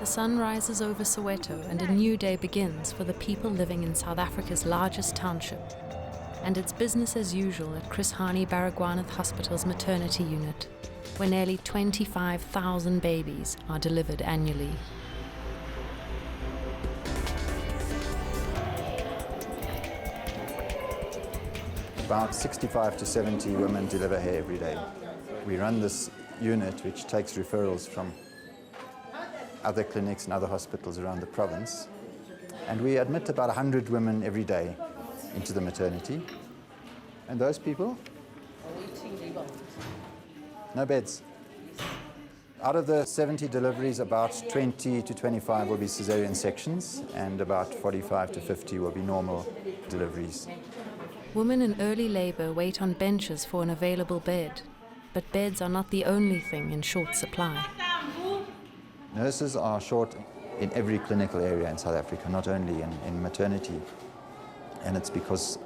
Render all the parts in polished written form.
The sun rises over Soweto and a new day begins for the people living in South Africa's largest township. And it's business as usual at Chris Hani Baragwanath Hospital's maternity unit, where nearly 25,000 babies are delivered annually. About 65 to 70 women deliver here every day. We run this unit which takes referrals from other clinics and other hospitals around the province. And we admit about 100 women every day into the maternity. And those people? No beds. Out of the 70 deliveries, about 20 to 25 will be cesarean sections, and about 45 to 50 will be normal deliveries. Women in early labour wait on benches for an available bed, but beds are not the only thing in short supply. Nurses are short in every clinical area in South Africa, not only in maternity. And it's because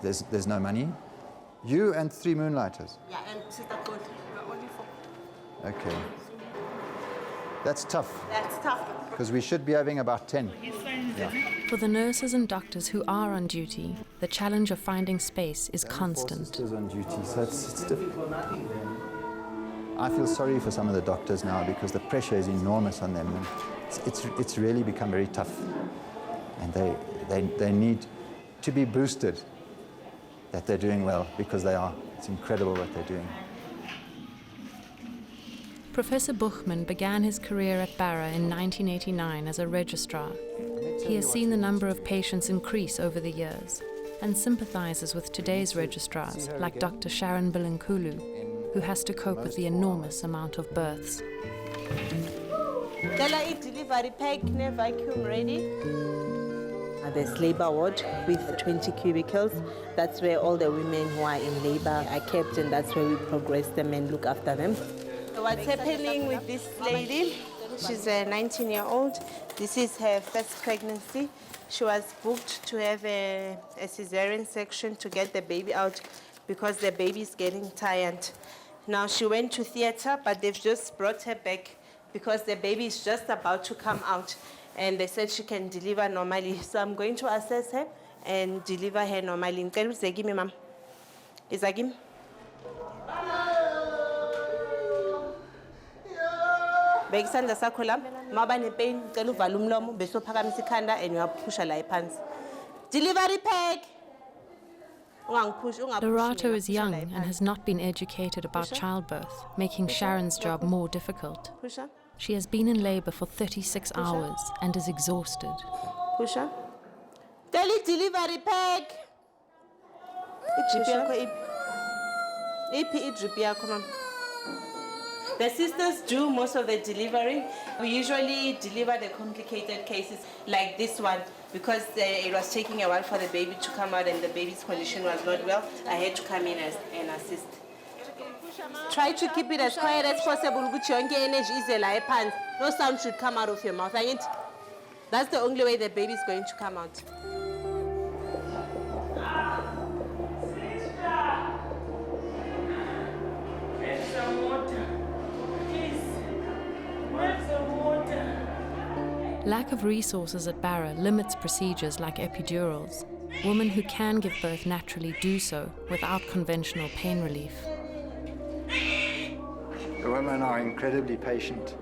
there's no money. You and 3 moonlighters? Yeah, and Sister Code. We're only 4. Okay. That's tough. That's tough. Because we should be having about 10. Yeah. For the nurses and doctors who are on duty, the challenge of finding space is constant. Sisters on duty, so it's difficult. I feel sorry for some of the doctors now because the pressure is enormous on them. And it's really become very tough. And they need to be boosted that they're doing well, because they are. It's incredible what they're doing. Professor Buchman began his career at Barra in 1989 as a registrar. He has seen the number of patients increase over the years and sympathizes with today's registrars, like Dr. Shareen who has to cope with the enormous amount of births. Delivery pack, vacuum ready. There's labor ward with 20 cubicles. That's where all the women who are in labor are kept, and that's where we progress them and look after them. What's happening with this lady? She's a 19-year-old. This is her first pregnancy. She was booked to have a cesarean section to get the baby out because the baby is getting tired. Now she went to theater, but they've just brought her back because the baby is just about to come out. And they said she can deliver normally. So I'm going to assess her and deliver her normally. Give me, ma'am. Is that him? Bekisandla sakho la maba nepain cela uvala umlomo bese uphakamisa ikhanda and uyaphusha la ephansi. Delivery pack. Lorato is young and has not been educated about childbirth, making Sharon's job more difficult. She has been in labour for 36 hours and is exhausted. Pusha. Delivery pack. The sisters do most of the delivering. We usually deliver the complicated cases like this one because it was taking a while for the baby to come out and the baby's condition was not well. I had to come in and assist. Try to keep it as quiet as possible. No sound should come out of your mouth. That's the only way the baby is going to come out. Lack of resources at Barra limits procedures like epidurals. Women who can give birth naturally do so without conventional pain relief. The women are incredibly patient.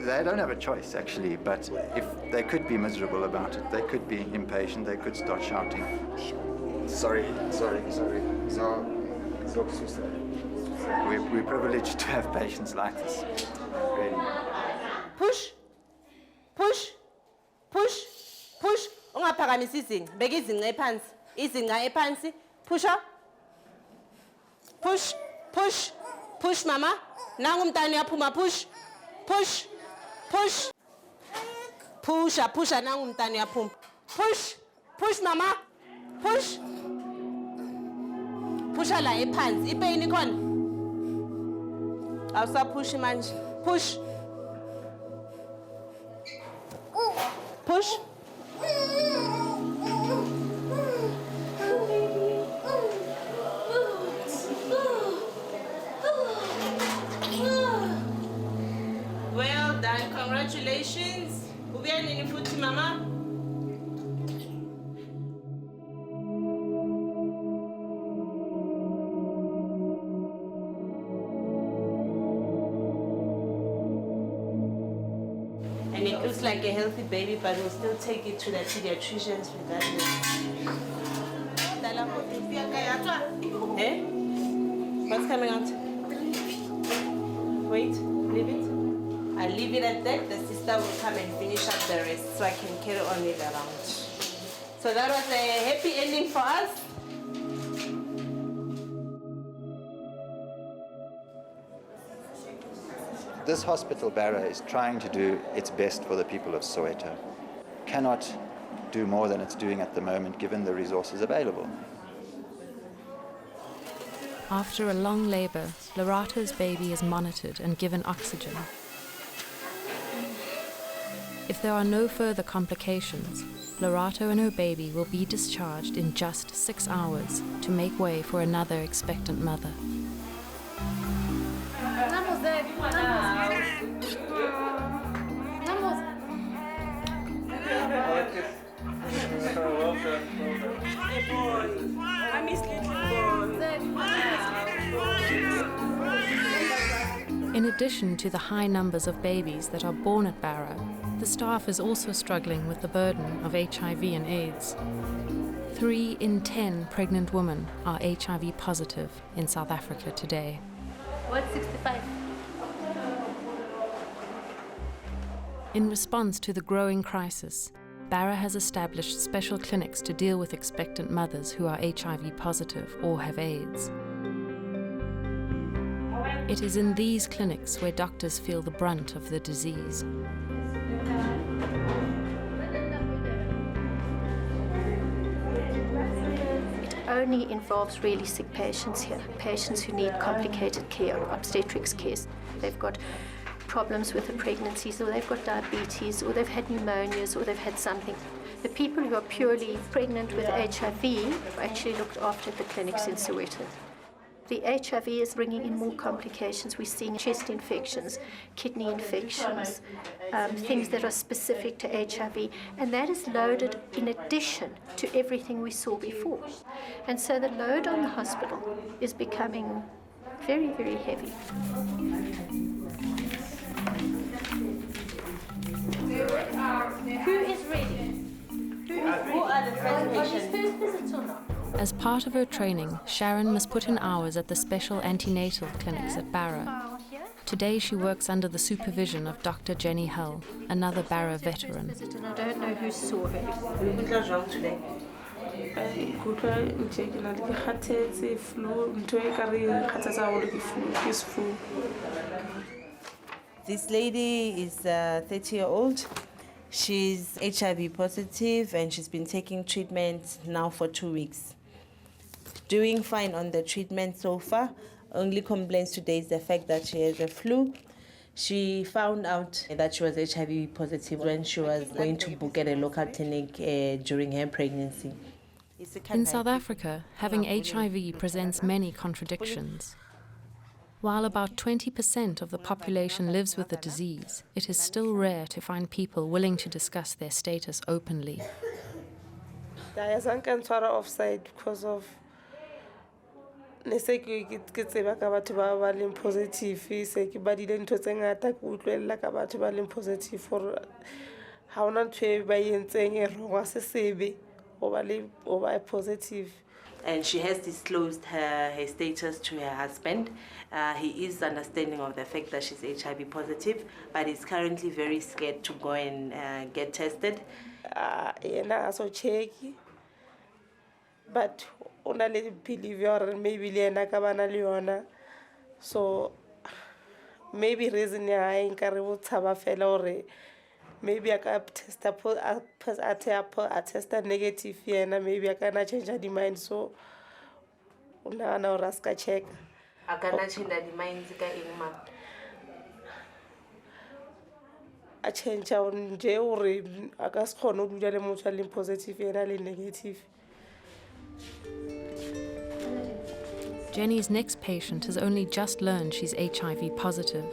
They don't have a choice, actually, but if they could be miserable about it, they could be impatient, they could start shouting. Sorry. We're privileged to have patients like this, really. Push. Ungaphakamisa izinga. Beka izinga ephansi. Izinga ephansi. Push up. Push mama. Nangu umntwana uyaphuma. Push. Pusha nangu umntwana uyaphuma. Push mama. Pusha la ephansi. Ipain ikhona. Awusapushi manje. Push. Well done, Congratulations. Ubuya nini futhi mama? And it looks like a healthy baby, but we'll still take it to the pediatricians regardless. Eh? What's coming out? Wait, leave it. I'll leave it at that. The sister will come and finish up the rest so I can carry on it around. So that was a happy ending for us. This hospital, Barra, is trying to do its best for the people of Soweto. Cannot do more than it's doing at the moment, given the resources available. After a long labour, Lorato's baby is monitored and given oxygen. If there are no further complications, Lorato and her baby will be discharged in just 6 hours to make way for another expectant mother. In addition to the high numbers of babies that are born at Barra, the staff is also struggling with the burden of HIV and AIDS. 3 in 10 pregnant women are HIV positive in South Africa today. What's 65? In response to the growing crisis, Barra has established special clinics to deal with expectant mothers who are HIV positive or have AIDS. It is in these clinics where doctors feel the brunt of the disease. It only involves really sick patients here, patients who need complicated care, obstetrics care. They've got problems with the pregnancies, or they've got diabetes, or they've had pneumonias, or they've had something. The people who are purely pregnant with HIV are actually looked after at the clinics in Soweto. The HIV is bringing in more complications. We're seeing chest infections, kidney infections, things that are specific to HIV, and that is loaded in addition to everything we saw before. And so the load on the hospital is becoming very, very heavy. Who is ready? Who are the first patients? As part of her training, Shareen must put in hours at the special antenatal clinics at Barra. Today she works under the supervision of Dr. Jenny Hull, another Barra veteran. I don't know who saw her. Today. This lady is 30-year-old. She's HIV positive and she's been taking treatment now for 2 weeks. Doing fine on the treatment so far. Only complaints today is the fact that she has a flu. She found out that she was HIV positive when she was going to book at a local clinic during her pregnancy. In South Africa, having HIV presents many contradictions. While about 20% of the population lives with the disease, it is still rare to find people willing to discuss their status openly. I can't offside because of positive. Positive for how not to be positive. And she has disclosed her status to her husband. He is understanding of the fact that she's HIV positive, but he's currently very scared to go and get tested. So check, but only believe you maybe Leona. So maybe reason I encourage to fella maybe I can test a test negative and maybe I can change the mind. So now raska check. I cannot change the mind. I change on Jerry. I guess no do the mutually positive and negative. Jenny's next patient has only just learned she's HIV positive.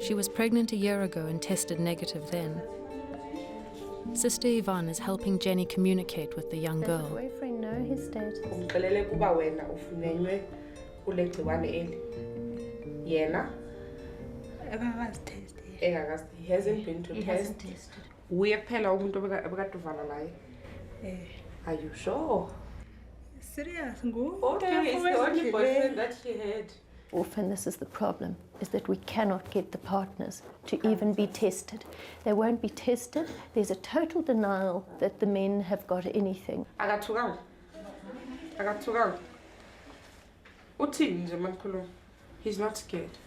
She was pregnant a year ago and tested negative then. Sister Yvonne is helping Jenny communicate with the young Does the girl. boyfriend know his status? Umxelele kuba wena ufunyenwe kule gciwane eli. Yena he hasn't been to test. Uye kuphela umuntu obekade uvala naye. Are you sure? Serious, Okay, it's the only boyfriend that she had. Often this is the problem, is that we cannot get the partners to even be tested. They won't be tested. There's a total denial that the men have got anything. Akathukanga. Uthini nje makhulu? He's not scared.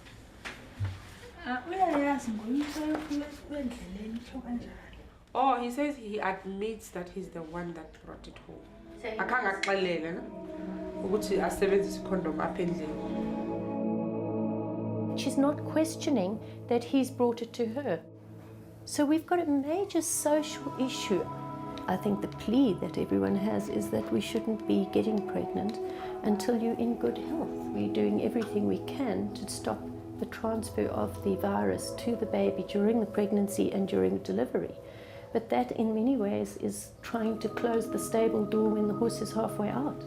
Oh, he says he admits that he's the one that brought it home. Akhange akuxelele na ukuthi asebenzise condom apha endlini. She's not questioning that he's brought it to her. So we've got a major social issue. I think the plea that everyone has is that we shouldn't be getting pregnant until you're in good health. We're doing everything we can to stop the transfer of the virus to the baby during the pregnancy and during delivery. But that in many ways is trying to close the stable door when the horse is halfway out.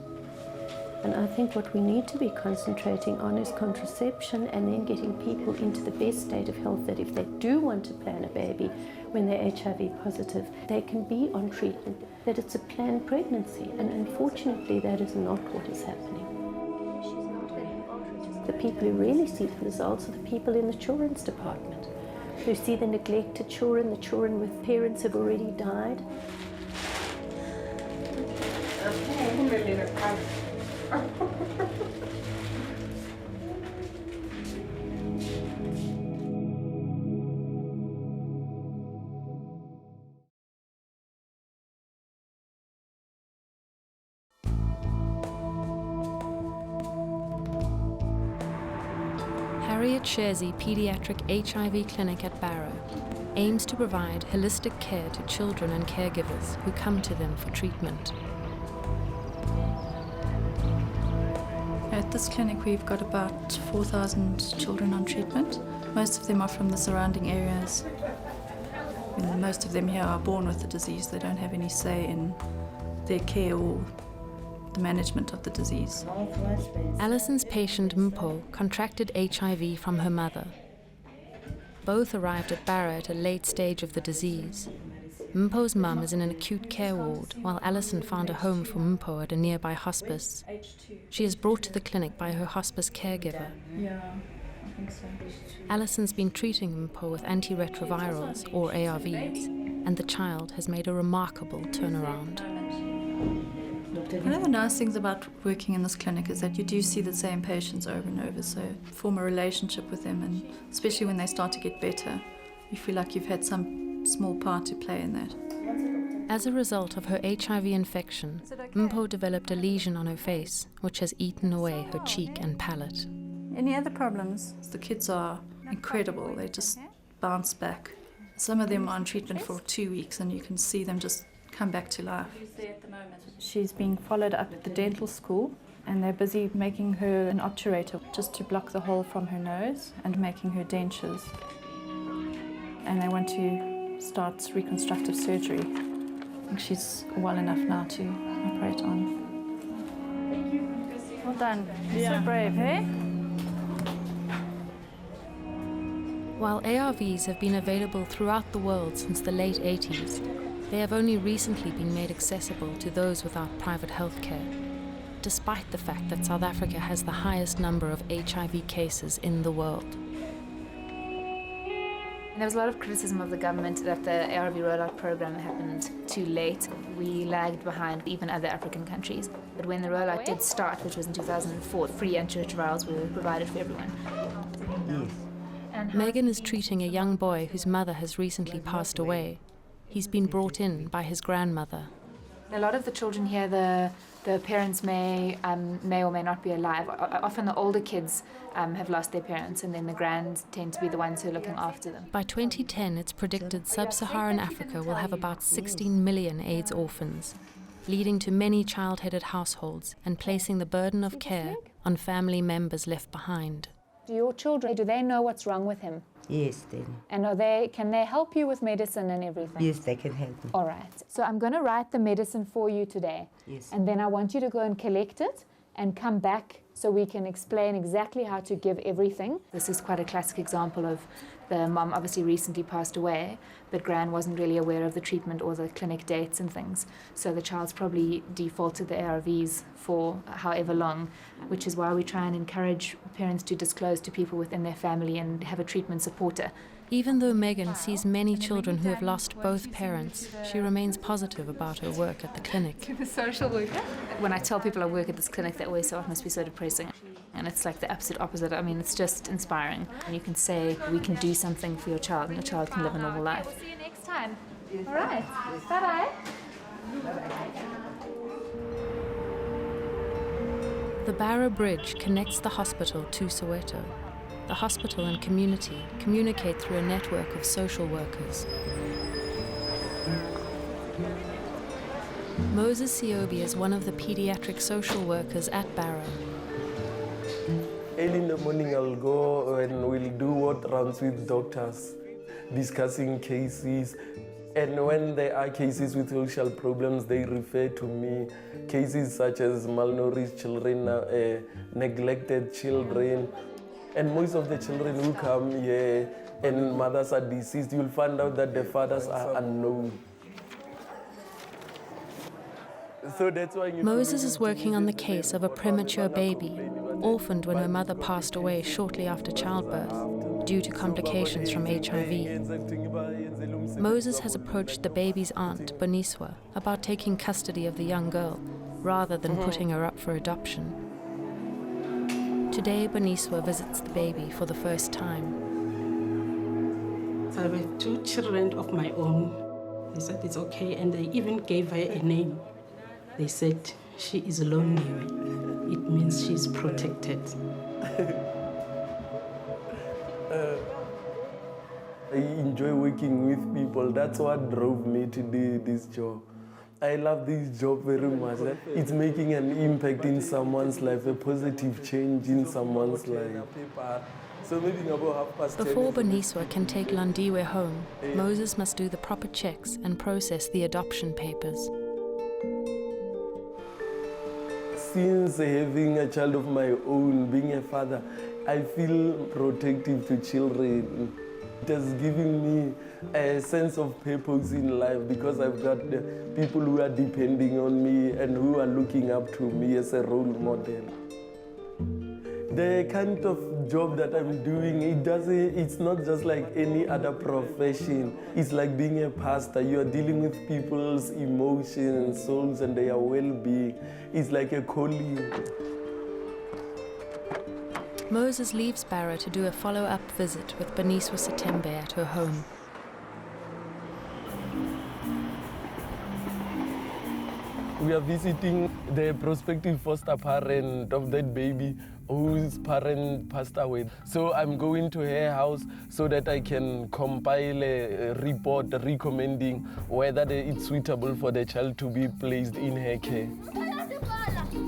And I think what we need to be concentrating on is contraception and then getting people into the best state of health that if they do want to plan a baby when they're HIV positive, they can be on treatment, that it's a planned pregnancy. And unfortunately, that is not what is happening. The people who really see the results are the people in the children's department, who see the neglected children, the children with parents who have already died. Harriet Sharzy Pediatric HIV Clinic at Barrow aims to provide holistic care to children and caregivers who come to them for treatment. At this clinic we've got about 4,000 children on treatment. Most of them are from the surrounding areas. And most of them here are born with the disease. They don't have any say in their care or the management of the disease. Alison's patient Mpho contracted HIV from her mother. Both arrived at Barrow at a late stage of the disease. Mpho's mum is in an acute care ward, while Alison found a home for Mpho at a nearby hospice. She is brought to the clinic by her hospice caregiver. Yeah, I think so. Alison's been treating Mpho with antiretrovirals, or ARVs, and the child has made a remarkable turnaround. One of the nice things about working in this clinic is that you do see the same patients over and over, so form a relationship with them, and especially when they start to get better, you feel like you've had some small part to play in that. As a result of her HIV infection, Mpho developed a lesion on her face, which has eaten away her cheek and palate. Any other problems? The kids are incredible. They just bounce back. Some of them are on treatment for 2 weeks and you can see them just come back to life. She's being followed up at the dental school and they're busy making her an obturator just to block the hole from her nose and making her dentures. And they want to start reconstructive surgery. I think she's well enough now to operate on. Thank you. Well done. You're so brave, hey? While ARVs have been available throughout the world since the late 80s, they have only recently been made accessible to those without private health care, despite the fact that South Africa has the highest number of HIV cases in the world. There was a lot of criticism of the government that the ARV rollout program happened too late. We lagged behind even other African countries. But when the rollout did start, which was in 2004, free antiretrovirals were provided for everyone. Megan is treating a young boy whose mother has recently passed away. He's been brought in by his grandmother. A lot of the children here, the parents may or may not be alive. Often the older kids have lost their parents, and then the grands tend to be the ones who are looking after them. By 2010, it's predicted sub-Saharan Africa will have about 16 million AIDS orphans, leading to many child-headed households and placing the burden of care on family members left behind. Do your children, do they know what's wrong with him? Yes, then. And can they help you with medicine and everything? Yes, they can help me. All right. So I'm going to write the medicine for you today. Yes. And then I want you to go and collect it and come back so we can explain exactly how to give everything. This is quite a classic example of the mum obviously recently passed away, but Gran wasn't really aware of the treatment or the clinic dates and things. So the child's probably defaulted the ARVs for however long, which is why we try and encourage parents to disclose to people within their family and have a treatment supporter. Even though Megan sees many children who have lost both parents, she remains positive about her work at the clinic. To the social worker? When I tell people I work at this clinic, that always so it must be so depressing. And it's like the absolute opposite. I mean, it's just inspiring. And you can say, we can do something for your child, and your child can live a normal life. We'll see you next time. All right. Bye-bye. The Barra Bridge connects the hospital to Soweto. The hospital and community communicate through a network of social workers. Moses Siobi is one of the pediatric social workers at Barra. Early in the morning I'll go and we'll do what rounds with doctors, discussing cases. And when there are cases with social problems, they refer to me. Cases such as malnourished children, neglected children. And most of the children who come here and mothers are deceased, you'll find out that the fathers are unknown. So that's why Moses is working on the case of a premature baby, orphaned when her mother passed away shortly after childbirth, due to complications from HIV. Moses has approached the baby's aunt, Boniswa, about taking custody of the young girl, rather than putting her up for adoption. Today, Boniswa visits the baby for the first time. I have 2 children of my own. They said it's okay, and they even gave her a name. They said she is lonely. It means she's protected. I enjoy working with people. That's what drove me to do this job. I love this job very much. It's making an impact in someone's life, a positive change in someone's life. Before Boniswa can take Landiwe home, Moses must do the proper checks and process the adoption papers. Since having a child of my own, being a father, I feel protective to children. It has given me a sense of purpose in life because I've got people who are depending on me and who are looking up to me as a role model. The kind of job that I'm doing, it's not just like any other profession. It's like being a pastor. You are dealing with people's emotions, souls, and their well-being. It's like a calling. Moses leaves Barra to do a follow-up visit with Boniswa Setembe at her home. We are visiting the prospective foster parent of that baby whose parent passed away. So I'm going to her house so that I can compile a report recommending whether it's suitable for the child to be placed in her care.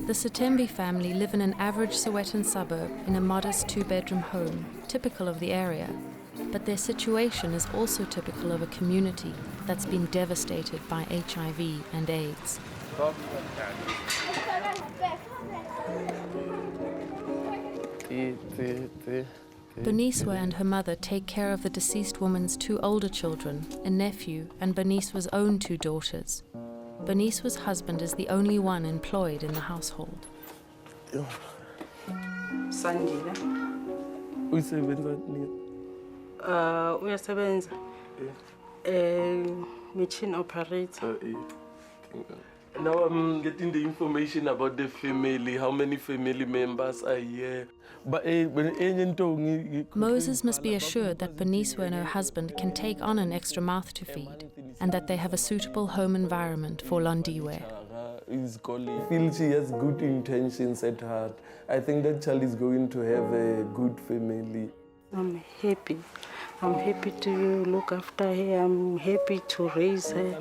The Setembe family live in an average Sowetan suburb in a modest 2-bedroom home, typical of the area. But their situation is also typical of a community that's been devastated by HIV and AIDS. Boniswa and her mother take care of the deceased woman's 2 older children, a nephew, and Boniswa's own 2 daughters. Boniswa's husband is the only one employed in the household. Sandile. Uyasebenza. Machine operator. Now I'm getting the information about the family, how many family members are here. Moses must be assured that Boniswa and her husband can take on an extra mouth to feed, and that they have a suitable home environment for Landiwe. I feel she has good intentions at heart. I think that child is going to have a good family. I'm happy. I'm happy to look after her. I'm happy to raise her.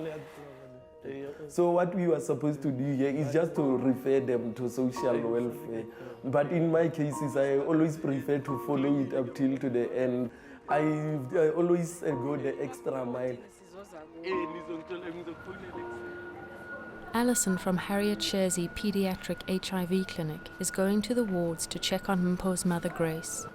So what we were supposed to do here is just to refer them to social welfare. But in my cases, I always prefer to follow it up till to the end. I always go the extra mile. Alison from Harriet Sharzy Pediatric HIV Clinic is going to the wards to check on Mpo's mother Grace.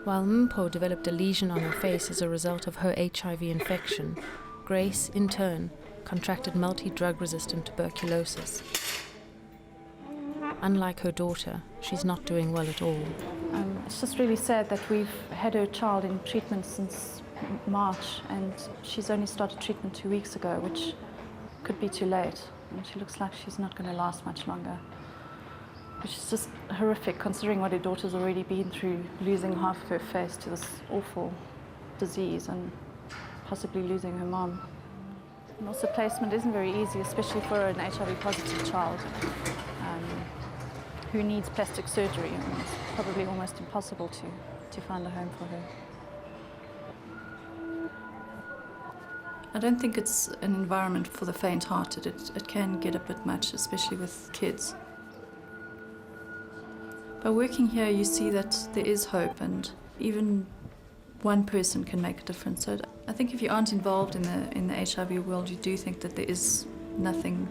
While Mpo developed a lesion on her face as a result of her HIV infection, Grace, in turn, contracted multi-drug resistant tuberculosis. Unlike her daughter, she's not doing well at all. It's just really sad that we've had her child in treatment since March, and she's only started treatment 2 weeks ago, which could be too late. And she looks like she's not going to last much longer. Which is just horrific, considering what her daughter's already been through, losing half of her face to this awful disease and possibly losing her mom. And also placement isn't very easy, especially for an HIV-positive child who needs plastic surgery. I mean, it's probably almost impossible to find a home for her. I don't think it's an environment for the faint-hearted. It can get a bit much, especially with kids. By working here, you see that there is hope, and even one person can make a difference. So I think if you aren't involved in the HIV world, you do think that there is nothing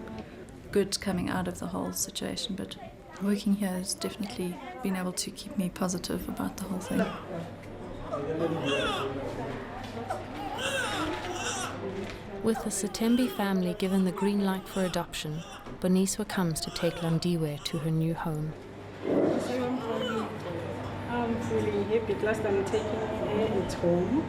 good coming out of the whole situation. But working here has definitely been able to keep me positive about the whole thing. With the Satembi family given the green light for adoption, Boniswa comes to take Landiwe to her new home. I'm really happy. Last time taking her at home.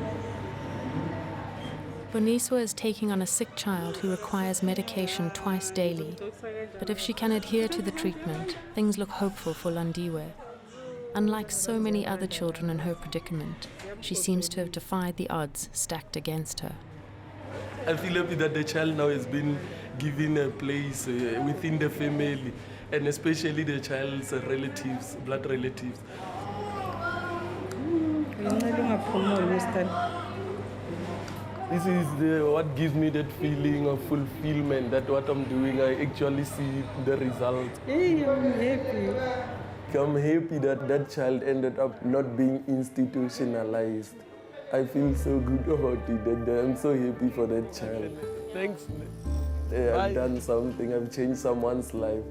Boniswa is taking on a sick child who requires medication twice daily. But if she can adhere to the treatment, things look hopeful for Landiwe. Unlike so many other children in her predicament, she seems to have defied the odds stacked against her. I feel happy that the child now has been given a place within the family, and especially the child's relatives, blood relatives. This is what gives me that feeling of fulfillment, that what I'm doing, I actually see the result. Hey, I'm happy. I'm happy that that child ended up not being institutionalized. I feel so good about it, and I'm so happy for that child. Thanks. I've done something, I've changed someone's life.